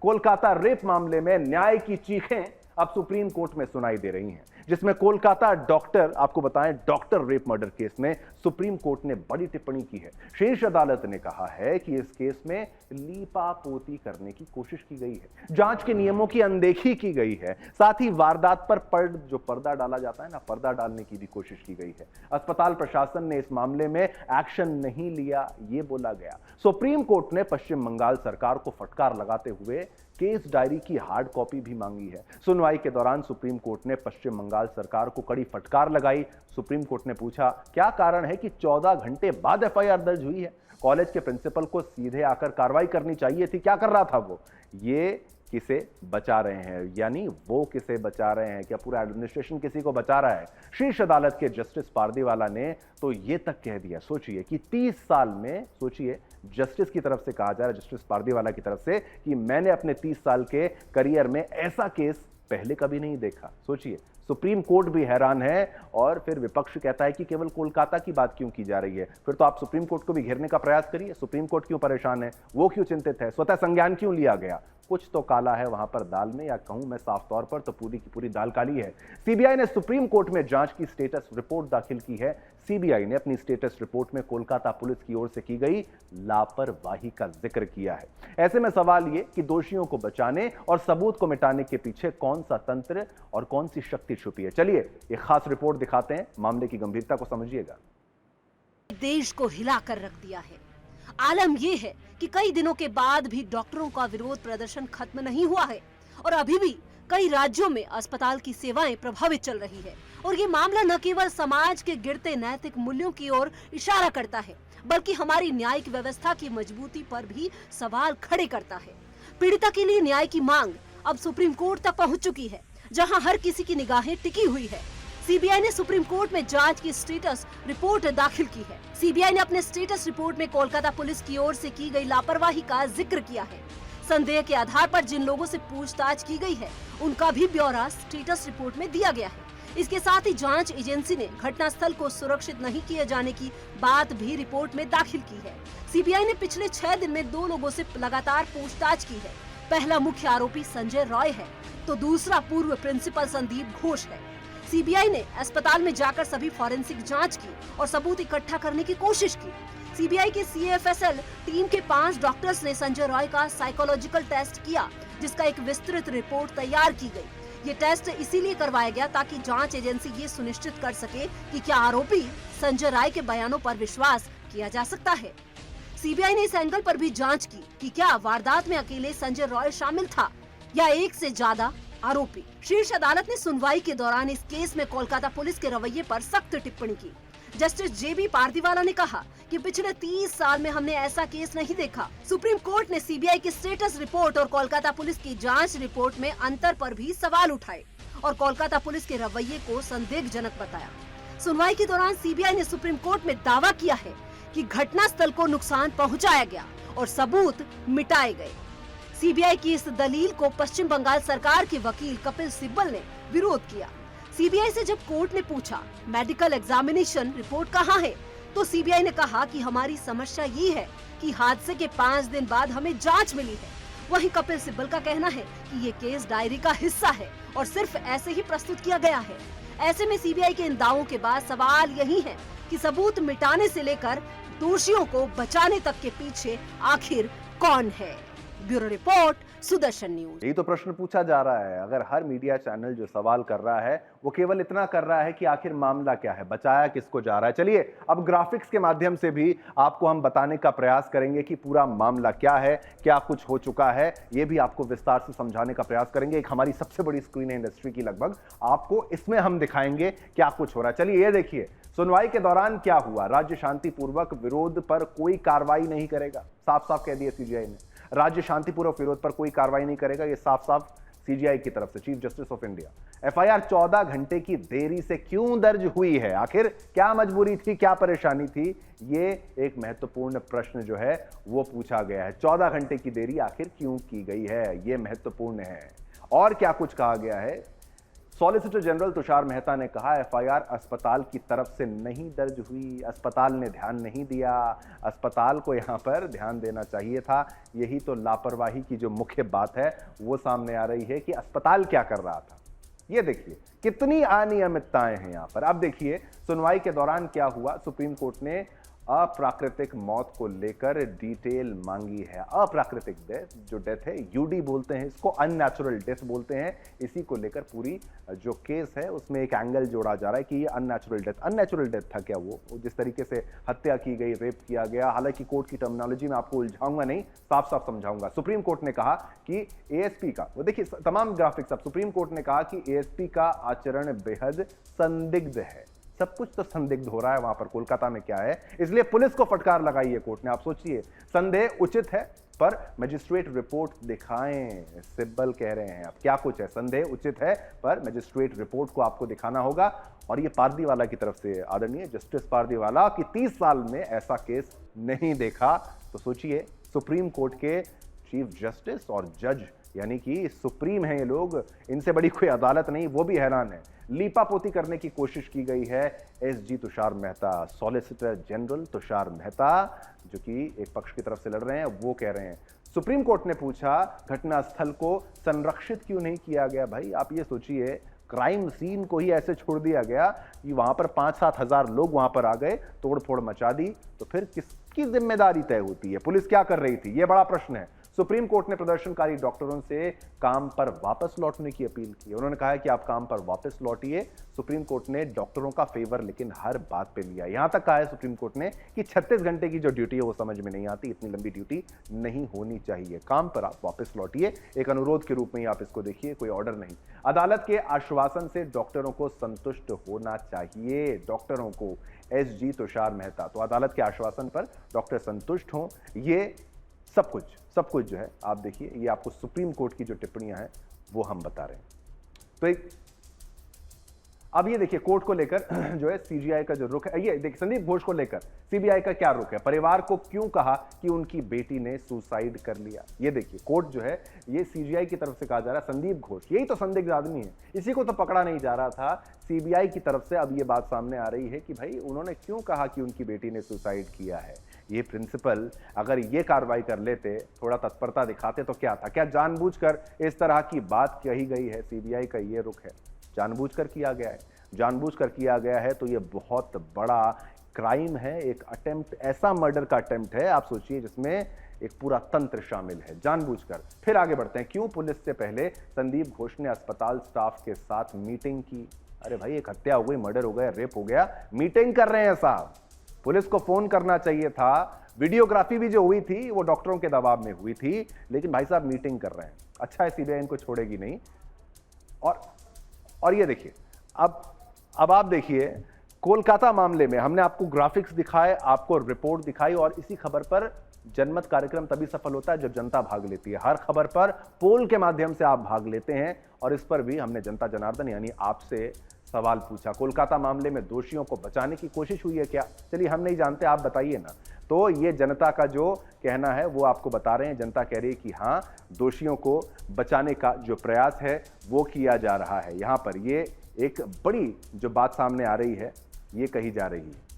Kolkata rape मामले में न्याय की चीखें अब सुप्रीम कोर्ट में सुनाई दे रही हैं, जिसमें कोलकाता डॉक्टर, आपको बताएं, डॉक्टर रेप मर्डर केस में सुप्रीम कोर्ट ने बड़ी टिप्पणी की है। शीर्ष अदालत ने कहा है कि इस केस में लीपापोती करने की कोशिश की गई है, जांच के नियमों की अनदेखी की गई है, साथ ही वारदात पर जो पर्दा डाला जाता है ना, पर्दा डालने की भी कोशिश की गई है। अस्पताल प्रशासन ने इस मामले में एक्शन नहीं लिया, यह बोला गया। सुप्रीम कोर्ट ने पश्चिम बंगाल सरकार को फटकार लगाते हुए केस डायरी की हार्ड कॉपी भी मांगी है। सुनवाई के दौरान सुप्रीम कोर्ट ने पश्चिम बंगाल सरकार को कड़ी फटकार लगाई। सुप्रीम कोर्ट ने पूछा, क्या कारण है कि 14 घंटे बाद एफआईआर दर्ज हुई है? कॉलेज के प्रिंसिपल को सीधे आकर कार्रवाई करनी चाहिए थी, क्या कर रहा था वो? ये किसे बचा रहे हैं, यानी वो किसे बचा रहे हैं? क्या पूरा एडमिनिस्ट्रेशन किसी को बचा रहा है? शीर्ष अदालत के जस्टिस पारदीवाला ने तो ये तक कह दिया, सोचिए, कि 30 साल में, सोचिए, जस्टिस की तरफ से कहा जा रहा है, जस्टिस पारदीवाला की तरफ से, कि मैंने अपने 30 साल के करियर में ऐसा केस पहले कभी नहीं देखा। सोचिए, सुप्रीम कोर्ट भी हैरान है और फिर विपक्ष कहता है कि केवल कोलकाता की बात क्यों की जा रही है? फिर तो आप सुप्रीम कोर्ट को भी घेरने का प्रयास करिए। सुप्रीम कोर्ट क्यों परेशान है, वो क्यों चिंतित है, स्वतः संज्ञान क्यों लिया गया? कुछ तो काला है वहां पर दाल में, या कहूं मैं साफ तौर पर तो पूरी की पूरी दाल काली है। सीबीआई ने सुप्रीम कोर्ट में जांच की स्टेटस रिपोर्ट दाखिल की है। सीबीआई ने अपनी स्टेटस रिपोर्ट में कोलकाता पुलिस की ओर से की गई लापरवाही का जिक्र किया है। ऐसे में सवाल ये कि दोषियों को बचाने और सबूत को मिटाने के पीछे कौन सा तंत्र और कौन सी शक्ति छुपी है? चलिए एक खास रिपोर्ट दिखाते हैं, मामले की गंभीरता को समझिएगा। देश को हिलाकर रख दिया है। आलम यह है कि कई दिनों के बाद भी डॉक्टरों का विरोध प्रदर्शन खत्म नहीं हुआ है और अभी भी कई राज्यों में अस्पताल की सेवाएं प्रभावित चल रही है। और ये मामला न केवल समाज के गिरते नैतिक मूल्यों की ओर इशारा करता है, बल्कि हमारी न्यायिक व्यवस्था की मजबूती पर भी सवाल खड़े करता है। पीड़िता के लिए न्याय की मांग अब सुप्रीम कोर्ट तक पहुंच चुकी है, जहां हर किसी की निगाहें टिकी हुई है। सीबीआई ने सुप्रीम कोर्ट में जांच की स्टेटस रिपोर्ट दाखिल की है। सीबीआई ने अपने स्टेटस रिपोर्ट में कोलकाता पुलिस की ओर से की गई लापरवाही का जिक्र किया है। संदेह के आधार पर जिन लोगों से पूछताछ की गई है, उनका भी ब्यौरा स्टेटस रिपोर्ट में दिया गया है। इसके साथ ही जांच एजेंसी ने घटनास्थल को सुरक्षित नहीं किए जाने की बात भी रिपोर्ट में दाखिल की है। सीबीआई ने पिछले 6 दिन में 2 लोगों से लगातार पूछताछ की है। पहला मुख्य आरोपी संजय रॉय है, तो दूसरा पूर्व प्रिंसिपल संदीप घोष है। सीबीआई ने अस्पताल में जाकर सभी फॉरेंसिक जांच की और सबूत इकट्ठा करने की कोशिश की। सीबीआई के सीएफएसएल टीम के 5 डॉक्टर्स ने संजय रॉय का साइकोलॉजिकल टेस्ट किया, जिसका एक विस्तृत रिपोर्ट तैयार की गई। ये टेस्ट इसीलिए करवाया गया ताकि जांच एजेंसी ये सुनिश्चित कर सके कि क्या आरोपी संजय राय के बयानों पर विश्वास किया जा सकता है। सीबीआई ने इस एंगल पर भी जांच की कि क्या वारदात में अकेले संजय रॉय शामिल था या एक से ज्यादा आरोपी। शीर्ष अदालत ने सुनवाई के दौरान इस केस में कोलकाता पुलिस के रवैये पर सख्त टिप्पणी की। जस्टिस जेबी पारदीवाला ने कहा कि पिछले 30 साल में हमने ऐसा केस नहीं देखा। सुप्रीम कोर्ट ने सीबीआई की स्टेटस रिपोर्ट और कोलकाता पुलिस की जांच रिपोर्ट में अंतर पर भी सवाल उठाए और कोलकाता पुलिस के रवैये को संदेहजनक बताया। सुनवाई के दौरान सीबीआई ने सुप्रीम कोर्ट में दावा किया है कि घटनास्थल को नुकसान पहुँचाया गया और सबूत मिटाए गए। सीबीआई की इस दलील को पश्चिम बंगाल सरकार के वकील कपिल सिब्बल ने विरोध किया। सीबीआई से जब कोर्ट ने पूछा मेडिकल एग्जामिनेशन रिपोर्ट कहाँ है, तो सीबीआई ने कहा कि हमारी समस्या ये है कि हादसे के 5 दिन बाद हमें जांच मिली है। वहीं कपिल सिब्बल का कहना है कि ये केस डायरी का हिस्सा है और सिर्फ ऐसे ही प्रस्तुत किया गया है। ऐसे में सीबीआई के इन दावों के बाद सवाल यही है कि सबूत मिटाने से लेकर दोषियों को बचाने तक के पीछे आखिर कौन है। Bureau report, Sudarshan news. यही तो प्रश्न पूछा जा रहा है। अगर हर मीडिया चैनल जो सवाल कर रहा है वो केवल इतना कर रहा है कि आखिर मामला क्या है, बचाया किसको जा रहा है। चलिए अब ग्राफिक्स के माध्यम से भी आपको हम बताने का प्रयास करेंगे कि पूरा मामला क्या है, क्या कुछ हो चुका है, ये भी आपको विस्तार से समझाने का प्रयास करेंगे। एक हमारी सबसे बड़ी स्क्रीन है इंडस्ट्री की, लगभग आपको इसमें हम दिखाएंगे क्या कुछ हो रहा है। चलिए ये देखिए, सुनवाई के दौरान क्या हुआ। राज्य शांतिपूर्वक विरोध पर कोई कार्रवाई नहीं करेगा, साफ साफ कह दिया सीबीआई ने। राज्य शांतिपूर्वक विरोध पर कोई कार्रवाई नहीं करेगा, यह साफ साफ सीजीआई की तरफ से, chief justice of India. FIR 14 घंटे की देरी से क्यों दर्ज हुई है, आखिर क्या मजबूरी थी, क्या परेशानी थी, ये एक महत्वपूर्ण प्रश्न जो है वो पूछा गया है। 14 घंटे की देरी आखिर क्यों की गई है, ये महत्वपूर्ण है। और क्या कुछ कहा गया है, सॉलिसिटर जनरल तुषार मेहता ने कहा एफआईआर अस्पताल की तरफ से नहीं दर्ज हुई, अस्पताल ने ध्यान नहीं दिया, अस्पताल को यहां पर ध्यान देना चाहिए था। यही तो लापरवाही की जो मुख्य बात है वो सामने आ रही है कि अस्पताल क्या कर रहा था। ये देखिए कितनी अनियमितताएं हैं यहां पर। अब देखिए सुनवाई के दौरान क्या हुआ। सुप्रीम कोर्ट ने अप्राकृतिक मौत को लेकर डिटेल मांगी है। अप्राकृतिक डेथ, जो डेथ है यूडी बोलते हैं इसको, अननेचुरल डेथ बोलते हैं। इसी को लेकर पूरी जो केस है उसमें एक एंगल जोड़ा जा रहा है कि ये अननेचुरल डेथ था क्या, वो जिस तरीके से हत्या की गई, रेप किया गया। हालांकि कोर्ट की टर्मिनोलॉजी में आपको उलझाऊंगा नहीं, साफ साफ समझाऊंगा। सुप्रीम कोर्ट ने कहा कि एएसपी का, वो देखिए तमाम ग्राफिक्स, अब सुप्रीम कोर्ट ने कहा कि एएसपी का आचरण बेहद संदिग्ध है। सब कुछ तो संदिग्ध हो रहा है वहां पर, कोलकाता में क्या है, इसलिए पुलिस को फटकार लगाई है कोर्ट ने। आप सोचिए, संदेह उचित है पर मजिस्ट्रेट रिपोर्ट दिखाएं, सिब्बल कह रहे हैं। अब क्या कुछ है, संदेह उचित है पर मजिस्ट्रेट रिपोर्ट को आपको दिखाना होगा। और ये पारदीवाला की तरफ से, आदरणीय जस्टिस पारदीवाला, कि 30 साल में ऐसा केस नहीं देखा। तो सोचिए, सुप्रीम कोर्ट के चीफ जस्टिस और जज, यानी कि सुप्रीम है ये लोग, इनसे बड़ी कोई अदालत नहीं, वो भी हैरान है। लीपापोती करने की कोशिश की गई है SG Tushar Mehta, solicitor general Tushar Mehta, जो कि एक पक्ष की तरफ से लड़ रहे हैं, वो कह रहे हैं। सुप्रीम कोर्ट ने पूछा घटनास्थल को संरक्षित क्यों नहीं किया गया। भाई आप ये सोचिए, क्राइम सीन को ही ऐसे छोड़ दिया गया कि वहां पर 5-7 हजार लोग वहां पर आ गए, तोड़फोड़ मचा दी, तो फिर किसकी जिम्मेदारी तय होती है? पुलिस क्या कर रही थी, ये बड़ा प्रश्न है। सुप्रीम कोर्ट ने प्रदर्शनकारी डॉक्टरों से काम पर वापस लौटने की अपील की। उन्होंने कहा है कि आप काम पर वापस लौटिए। सुप्रीम कोर्ट ने डॉक्टरों का फेवर लेकिन हर बात पे लिया। यहां तक कहा है सुप्रीम कोर्ट ने कि 36 घंटे की जो ड्यूटी है वो समझ में नहीं आती, इतनी लंबी ड्यूटी नहीं होनी चाहिए, काम पर आप वापस लौटिए। एक अनुरोध के रूप में ही आप इसको देखिए, कोई ऑर्डर नहीं। अदालत के आश्वासन से डॉक्टरों को संतुष्ट होना चाहिए, डॉक्टरों को, एसजी तुषार मेहता। तो अदालत के आश्वासन पर डॉक्टर संतुष्ट हों, ये सब कुछ जो है आप देखिए, ये आपको सुप्रीम कोर्ट की जो टिप्पणियां हैं वो हम बता रहे हैं। तो एक अब ये देखिए कोर्ट को लेकर जो है सीजीआई का जो रुख है, ये देखिए संदीप घोष को लेकर सीबीआई का क्या रुख है, परिवार को क्यों कहा कि उनकी बेटी ने सुसाइड कर लिया। ये देखिए कोर्ट जो है, ये सीजीआई की तरफ से कहा जा रहा है संदीप घोष, यही तो संदिग्ध आदमी है, इसी को तो पकड़ा नहीं जा रहा था। सीबीआई की तरफ से अब ये बात सामने आ रही है कि भाई उन्होंने क्यों कहा कि उनकी बेटी ने सुसाइड किया है। ये प्रिंसिपल अगर ये कार्रवाई कर लेते, थोड़ा तत्परता दिखाते तो क्या था, क्या जानबूझकर इस तरह की बात कही गई है? सीबीआई का ये रुख है, जानबूझकर किया गया है। जानबूझकर किया गया है तो ये बहुत बड़ा क्राइम है, एक अटेम्प्ट, ऐसा मर्डर का अटेम्प्ट है, आप सोचिए, जिसमें एक पूरा तंत्र शामिल है, जानबूझकर। फिर आगे बढ़ते हैं, क्यों पुलिस से पहले संदीप घोष ने अस्पताल स्टाफ के साथ मीटिंग की? अरे भाई एक हत्या हो गई, मर्डर हो गया, रेप हो गया, मीटिंग कर रहे हैं साहब, पुलिस को फोन करना चाहिए था। वीडियोग्राफी भी जो हुई थी वो डॉक्टरों के दबाव में हुई थी, लेकिन भाई साहब मीटिंग कर रहे हैं। अच्छा है, सीबीआई इनको छोड़ेगी नहीं। और ये देखिए, अब आप देखिए कोलकाता मामले में हमने आपको ग्राफिक्स दिखाए, आपको रिपोर्ट दिखाई, और इसी खबर पर जनमत कार्यक्रम तभी सफल होता है जब जनता भाग लेती है। हर खबर पर पोल के माध्यम से आप भाग लेते हैं, और इस पर भी हमने जनता जनार्दन यानी आपसे सवाल पूछा। कोलकाता मामले में दोषियों को बचाने की कोशिश हुई है क्या? चलिए हम नहीं जानते, आप बताइए ना। तो ये जनता का जो कहना है वो आपको बता रहे हैं। जनता कह रही है कि हाँ, दोषियों को बचाने का जो प्रयास है वो किया जा रहा है। यहाँ पर ये एक बड़ी जो बात सामने आ रही है, ये कही जा रही है।